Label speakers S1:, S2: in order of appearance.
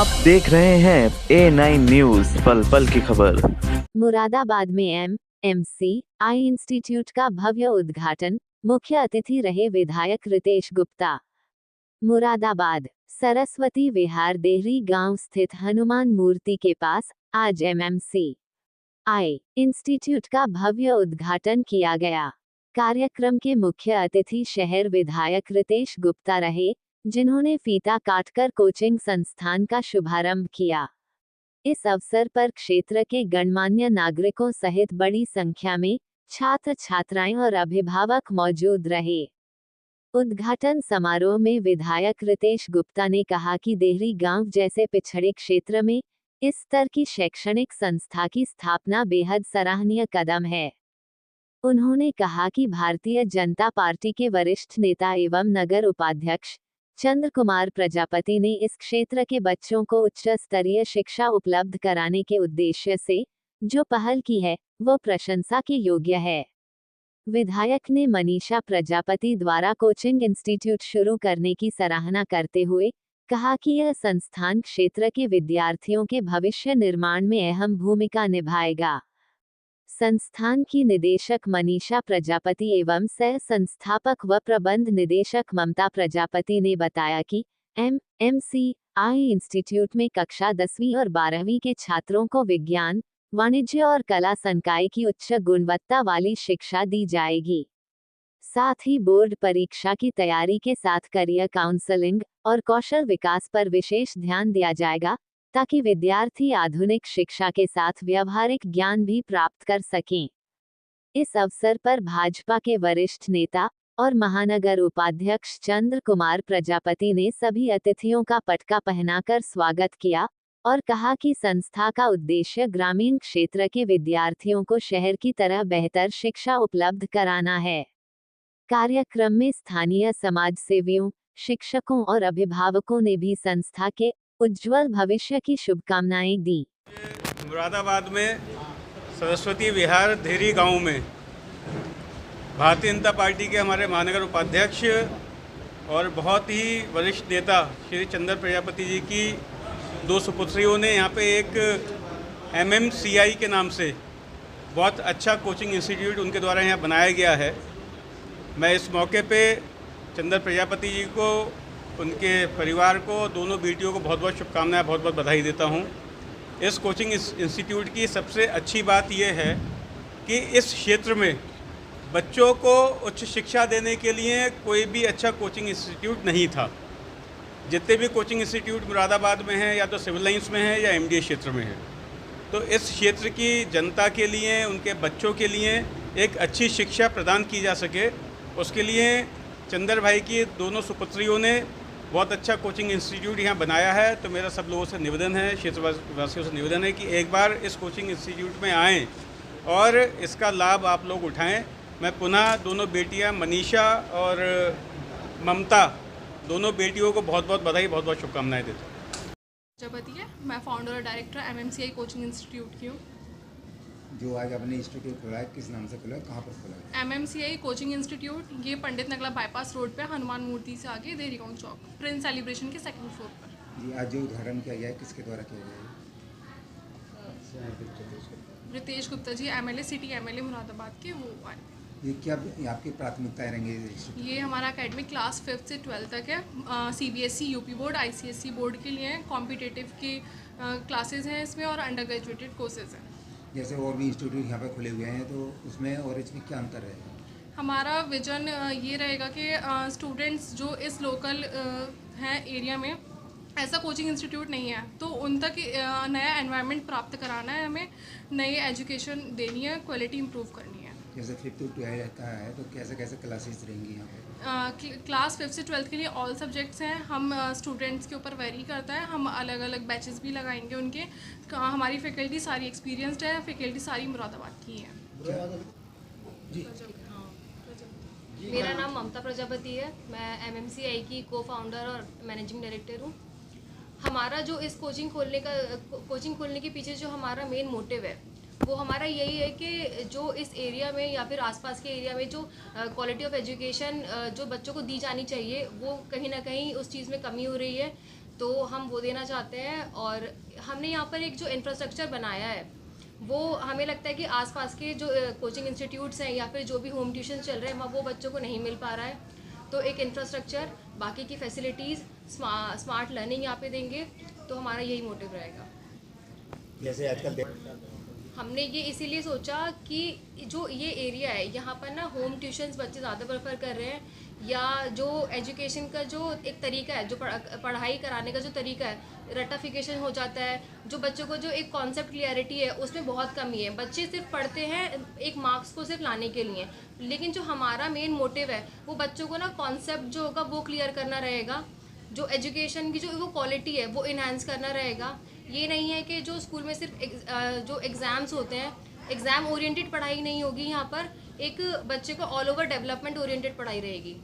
S1: आप देख रहे हैं A9 न्यूज, पल पल की खबर।
S2: मुरादाबाद में MMCI इंस्टीट्यूट का भव्य उद्घाटन, मुख्य अतिथि रहे विधायक रितेश गुप्ता। मुरादाबाद सरस्वती विहार देहरी गांव स्थित हनुमान मूर्ति के पास आज MMCI इंस्टीट्यूट का भव्य उद्घाटन किया गया। कार्यक्रम के मुख्य अतिथि शहर विधायक रितेश गुप्ता रहे, जिन्होंने फीता काटकर कोचिंग संस्थान का शुभारंभ किया। इस अवसर पर क्षेत्र के गणमान्य नागरिकों सहित बड़ी संख्या में छात्र छात्राएं और अभिभावक मौजूद रहे। उद्घाटन समारोह में विधायक रितेश गुप्ता ने कहा कि देहरी गांव जैसे पिछड़े क्षेत्र में इस स्तर की शैक्षणिक संस्था की स्थापना बेहद सराहनीय कदम है। उन्होंने कहा कि भारतीय जनता पार्टी के वरिष्ठ नेता एवं नगर उपाध्यक्ष चंद्र कुमार प्रजापति ने इस क्षेत्र के बच्चों को उच्च स्तरीय शिक्षा उपलब्ध कराने के उद्देश्य से जो पहल की है, वो प्रशंसा के योग्य है। विधायक ने मनीषा प्रजापति द्वारा कोचिंग इंस्टीट्यूट शुरू करने की सराहना करते हुए कहा कि यह संस्थान क्षेत्र के विद्यार्थियों के भविष्य निर्माण में अहम भूमिका निभाएगा। संस्थान की निदेशक मनीषा प्रजापति एवं सह संस्थापक व प्रबंध निदेशक ममता प्रजापति ने बताया कि MMCI इंस्टीट्यूट में कक्षा 10वीं और 12वीं के छात्रों को विज्ञान, वाणिज्य और कला संकाय की उच्च गुणवत्ता वाली शिक्षा दी जाएगी। साथ ही बोर्ड परीक्षा की तैयारी के साथ करियर काउंसलिंग और कौशल विकास पर विशेष ध्यान दिया जाएगा, ताकि विद्यार्थी आधुनिक शिक्षा के साथ व्यावहारिक ज्ञान भी प्राप्त कर सकें। इस अवसर पर भाजपा के वरिष्ठ नेता और महानगर उपाध्यक्ष चंद्र कुमार प्रजापति ने सभी अतिथियों का पटका पहनाकर स्वागत किया और कहा कि संस्था का उद्देश्य ग्रामीण क्षेत्र के विद्यार्थियों को शहर की तरह बेहतर शिक्षा उपलब्ध कराना है। कार्यक्रम में स्थानीय समाजसेवियों, शिक्षकों और अभिभावकों ने भी संस्था के उज्जवल भविष्य की शुभकामनाएं दी।
S3: मुरादाबाद में सरस्वती विहार देहरी गांव में भारतीय जनता पार्टी के हमारे महानगर उपाध्यक्ष और बहुत ही वरिष्ठ नेता श्री चंद्र प्रजापति जी की दो सुपुत्रियों ने यहाँ पे एक MMCI के नाम से बहुत अच्छा कोचिंग इंस्टीट्यूट उनके द्वारा यहाँ बनाया गया है। मैं इस मौके पे चंद्र प्रजापति जी को, उनके परिवार को, दोनों बेटियों को बहुत बहुत शुभकामनाएं, बहुत बहुत बधाई देता हूं। इस कोचिंग इंस्टीट्यूट की सबसे अच्छी बात यह है कि इस क्षेत्र में बच्चों को उच्च शिक्षा देने के लिए कोई भी अच्छा कोचिंग इंस्टीट्यूट नहीं था। जितने भी कोचिंग इंस्टीट्यूट मुरादाबाद में हैं, या तो सिविल लाइंस में है या MDA क्षेत्र में है, तो इस क्षेत्र की जनता के लिए, उनके बच्चों के लिए एक अच्छी शिक्षा प्रदान की जा सके, उसके लिए चंद्र भाई की दोनों सुपुत्रियों ने बहुत अच्छा कोचिंग इंस्टीट्यूट यहाँ बनाया है। तो मेरा सब लोगों से निवेदन है, क्षेत्रवासियों से निवेदन है कि एक बार इस कोचिंग इंस्टीट्यूट में आएँ और इसका लाभ आप लोग उठाएं। मैं पुनः दोनों बेटियाँ मनीषा और ममता, दोनों बेटियों को बहुत बहुत बधाई, बहुत बहुत शुभकामनाएं देता हूँ।
S4: प्रजापति है, मैं फाउंडर और डायरेक्टर MMCI कोचिंग इंस्टीट्यूट की हूँ।
S5: जो आज आपने इंस्टीट्यूट खोला है, किस नाम से खोला है, कहाँ पर खोला है?
S4: MMCI कोचिंग इंस्टीट्यूट ये पंडित नगला बाईपास रोड पे हनुमान मूर्ति से आगे देहरी गांव चौक, प्रिंस सेलिब्रेशन के सेकंड फ्लोर पर।
S5: जी, आज जो उद्घाटन किया गया है, किसके द्वारा किया गया है?
S4: Ritesh Gupta ji MLA, city MLA Moradabad के, वो आए।
S5: ये क्या आपकी प्राथमिकताएं रहेंगी?
S4: ये हमारा एकेडमिक क्लास 5th से 12th तक है। CBSE, UP board, ICSE board के लिए कॉम्पिटिटिव की क्लासेज हैं इसमें, और अंडर ग्रेजुएटेड कोर्सेज हैं।
S5: जैसे और भी इंस्टीट्यूट यहाँ पर खुले हुए हैं, तो उसमें और इसमें क्या अंतर रहेगा?
S4: हमारा विजन ये रहेगा कि स्टूडेंट्स जो इस लोकल हैं एरिया में, ऐसा कोचिंग इंस्टीट्यूट नहीं है, तो उन तक नया एनवायरनमेंट प्राप्त कराना है, हमें नई एजुकेशन देनी है, क्वालिटी इंप्रूव करनी है।
S5: जैसे 5th to 12th का है, तो कैसे कैसे क्लासेस रहेंगी यहाँ पर?
S4: क्लास 5th से 12th के लिए ऑल सब्जेक्ट्स हैं। हम स्टूडेंट्स के ऊपर वेरी करता है, हम अलग अलग बैचेस भी लगाएंगे उनके। हमारी फैकल्टी सारी एक्सपीरियंसड है, फैकल्टी सारी मुरादाबाद की है।
S5: जी,
S6: मेरा नाम ममता प्रजापति है, मैं MMCI की को-फाउंडर और मैनेजिंग डायरेक्टर हूँ। हमारा जो इस कोचिंग खोलने के पीछे जो हमारा मेन मोटिव है, वो हमारा यही है कि जो इस एरिया में या फिर आसपास के एरिया में जो क्वालिटी ऑफ एजुकेशन जो बच्चों को दी जानी चाहिए, वो कहीं ना कहीं उस चीज़ में कमी हो रही है। तो हम वो देना चाहते हैं। और हमने यहाँ पर एक जो इंफ्रास्ट्रक्चर बनाया है वो हमें लगता है कि आसपास के जो कोचिंग इंस्टीट्यूट्स हैं या फिर जो भी होम ट्यूशन चल रहे हैं वहाँ वो बच्चों को नहीं मिल पा रहा है। तो एक इंफ्रास्ट्रक्चर, बाकी की फैसिलिटीज़, स्मार्ट लर्निंग यहाँ पे देंगे, तो हमारा यही मोटिव रहेगा।
S5: जैसे आजकल
S6: हमने ये इसीलिए सोचा कि जो ये एरिया है यहाँ पर ना होम ट्यूशन्स बच्चे ज़्यादा प्रेफर कर रहे हैं, या जो एजुकेशन का जो एक तरीका है, जो पढ़ाई कराने का जो तरीका है, रटाफिकेशन हो जाता है, जो बच्चों को जो एक कॉन्सेप्ट क्लियरिटी है उसमें बहुत कमी है। बच्चे सिर्फ पढ़ते हैं एक मार्क्स को सिर्फ लाने के लिए, लेकिन जो हमारा मेन मोटिव है वो बच्चों को ना कॉन्सेप्ट जो होगा वो क्लियर करना रहेगा, जो एजुकेशन की जो वो क्वालिटी है वो इन्हांस करना रहेगा। ये नहीं है कि जो स्कूल में सिर्फ जो एग्ज़ाम्स होते हैं, एग्ज़ाम ओरिएंटेड पढ़ाई नहीं होगी यहाँ पर, एक बच्चे को ऑल ओवर डेवलपमेंट ओरिएंटेड पढ़ाई रहेगी।